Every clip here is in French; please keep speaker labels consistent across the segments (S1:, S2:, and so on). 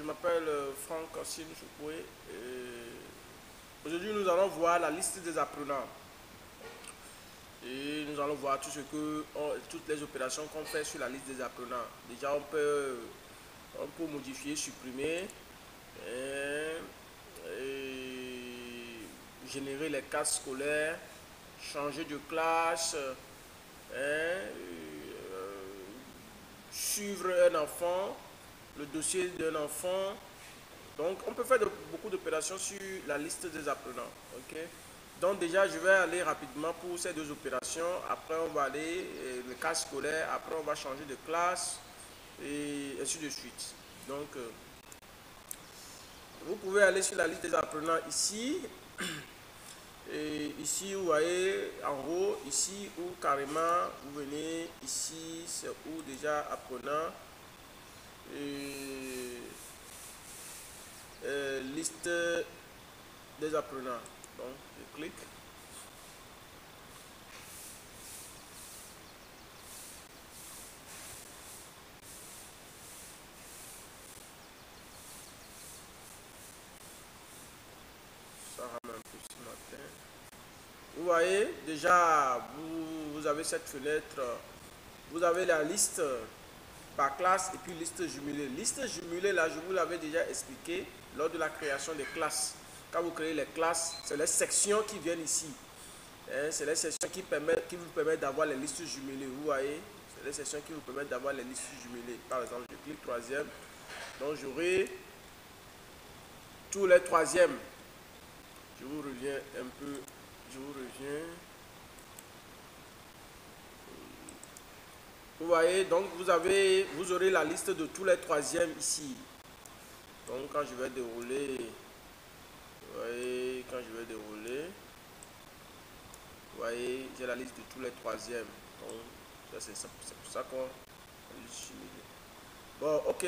S1: m'appelle Franck Ossine Choukoué. Aujourd'hui, nous allons voir la liste des apprenants. Et nous allons voir toutes les opérations qu'on fait sur la liste des apprenants. Déjà, on peut modifier, supprimer, générer les cartes scolaires, changer de classe, suivre un enfant, le dossier d'un enfant. Donc, on peut faire beaucoup d'opérations sur la liste des apprenants. Okay? Donc, déjà, je vais aller rapidement pour ces deux opérations. Après, on va aller le cas scolaire. Après, on va changer de classe et ainsi de suite. Donc, vous pouvez aller sur la liste des apprenants ici. Et ici, vous voyez en haut, ici où carrément, vous venez ici, c'est où déjà apprenant. Liste des apprenants. Donc, je clique. Ça rame un peu ce matin. Vous voyez, déjà, vous avez cette fenêtre. Vous avez la liste par classe et puis liste jumelée. Liste jumelée, là, je vous l'avais déjà expliqué lors de la création des classes. Quand vous créez les classes, c'est les sections qui viennent ici. C'est les sections qui vous permettent d'avoir les listes jumelées. Vous voyez, c'est les sections qui vous permettent d'avoir les listes jumelées. Par exemple, je clique troisième. Donc, j'aurai tous les troisièmes. Je vous reviens un peu. Je vous reviens. Vous voyez, donc vous aurez la liste de tous les troisièmes ici. Donc quand je vais dérouler, vous voyez, quand je vais dérouler, vous voyez, j'ai la liste de tous les troisièmes. Donc c'est pour ça qu'on bon, ok.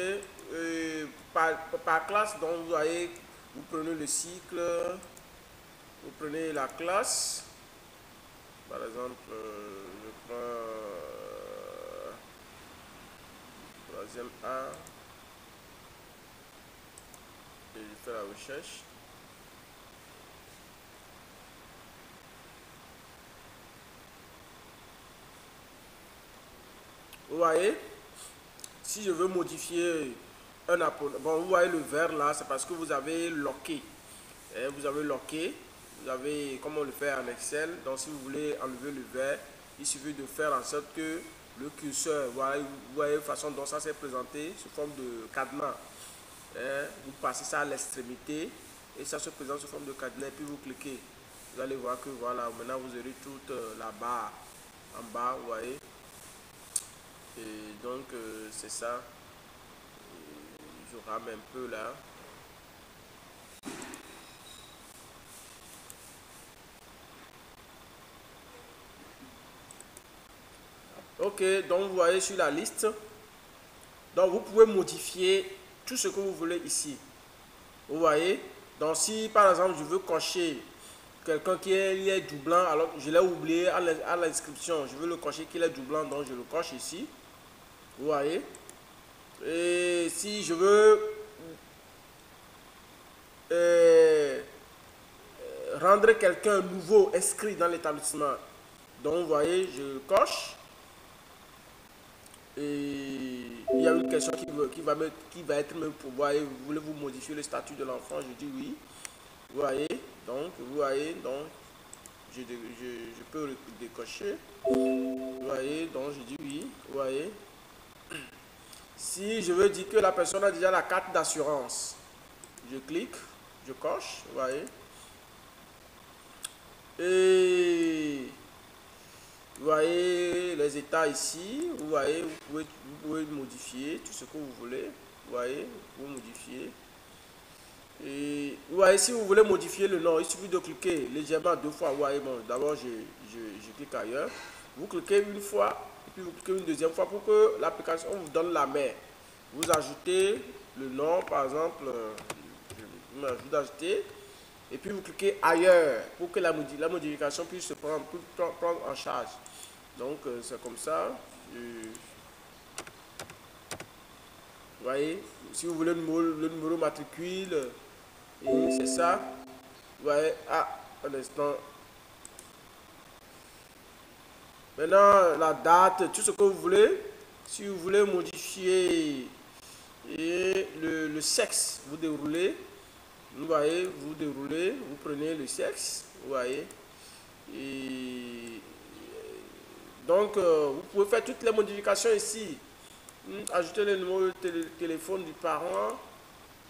S1: Par classe, donc vous voyez, vous prenez le cycle, vous prenez la classe. Par exemple, je prends troisième A et je fais la recherche. Vous voyez, si je veux modifier un apprenant, bon, vous voyez le vert là, c'est parce que vous avez locké. Vous avez locké, vous avez, comme on le fait en Excel. Donc si vous voulez enlever le vert, il suffit de faire en sorte que le curseur, voilà, vous voyez la façon dont ça s'est présenté sous forme de cadenas. Vous passez ça à l'extrémité et ça se présente sous forme de cadenas et puis vous cliquez. Vous allez voir que voilà, maintenant vous aurez toute la barre en bas, vous voyez. Et donc c'est ça. Je rame un peu là. Ok, donc vous voyez sur la liste. Donc vous pouvez modifier tout ce que vous voulez ici. Vous voyez. Donc si par exemple je veux cocher quelqu'un qui est doublant, alors je l'ai oublié à l'inscription, je veux le cocher qu'il est doublant, donc je le coche ici. Vous voyez. Et si je veux rendre quelqu'un nouveau inscrit dans l'établissement, donc vous voyez, je coche. Et il y a une question qui va être même pour voir, voulez-vous modifier le statut de l'enfant? Je dis oui. Vous voyez, donc je peux décocher. Vous voyez, donc je dis oui. Vous voyez. Si je veux dire que la personne a déjà la carte d'assurance, je clique, je coche, vous voyez. Et vous voyez les états ici, vous voyez, vous pouvez modifier tout ce que vous voulez, vous voyez, vous modifiez. Et vous voyez, si vous voulez modifier le nom, il suffit de cliquer légèrement deux fois, vous voyez, bon, d'abord je clique ailleurs, vous cliquez une fois, et puis vous cliquez une deuxième fois pour que l'application vous donne la main. Vous ajoutez le nom, par exemple, vous ajoutez, et puis vous cliquez ailleurs pour que la modification puisse se prendre en charge. Donc c'est comme ça. Vous voyez, si vous voulez le numéro matricule, et c'est ça. Vous voyez, ah, un instant. Maintenant, la date, tout ce que vous voulez. Si vous voulez modifier le sexe, vous déroulez. Vous voyez, vous déroulez, vous prenez le sexe. Vous voyez. Et donc, vous pouvez faire toutes les modifications ici. Ajouter le numéro de téléphone du parent.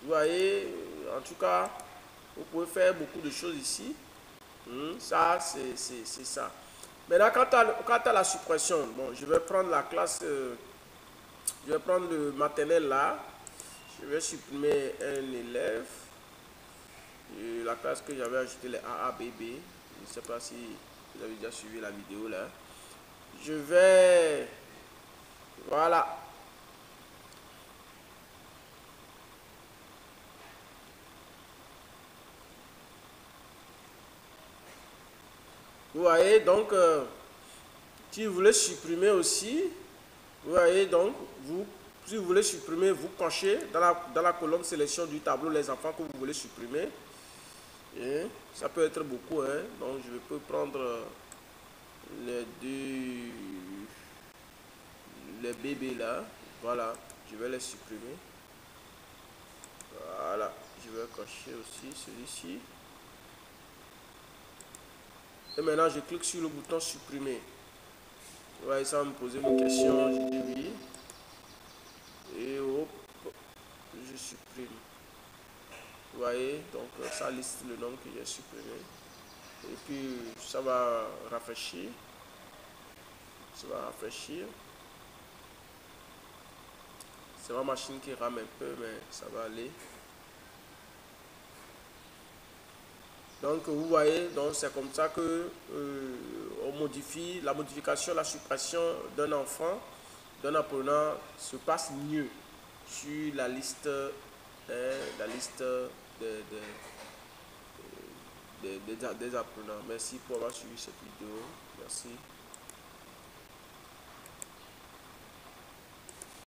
S1: Vous voyez, en tout cas, vous pouvez faire beaucoup de choses ici. Ça, c'est ça. Maintenant, quant à la suppression, bon, je vais prendre la classe, je vais prendre le maternel là. Je vais supprimer un élève. Et la classe que j'avais ajouté, les AABB. Je ne sais pas si vous avez déjà suivi la vidéo là. Je vais... Voilà. Vous voyez, donc, si vous voulez supprimer aussi, vous voyez, donc, si vous voulez supprimer, vous cochez dans la colonne sélection du tableau les enfants que vous voulez supprimer. Et ça peut être beaucoup, hein. Donc, je peux prendre les deux, les bébés là. Voilà, je vais les supprimer. Voilà, je vais cocher aussi celui-ci. Et maintenant, je clique sur le bouton supprimer. Vous voyez, ça va me poser une question. Je dis oui. Et hop, je supprime. Vous voyez, donc ça liste le nom que j'ai supprimé. Et puis, ça va rafraîchir. Ça va rafraîchir. C'est ma machine qui rame un peu, mais ça va aller. Donc vous voyez, donc c'est comme ça que on modifie la modification, la suppression d'un enfant, d'un apprenant se passe mieux sur la liste des apprenants. Merci pour avoir suivi cette vidéo. Merci.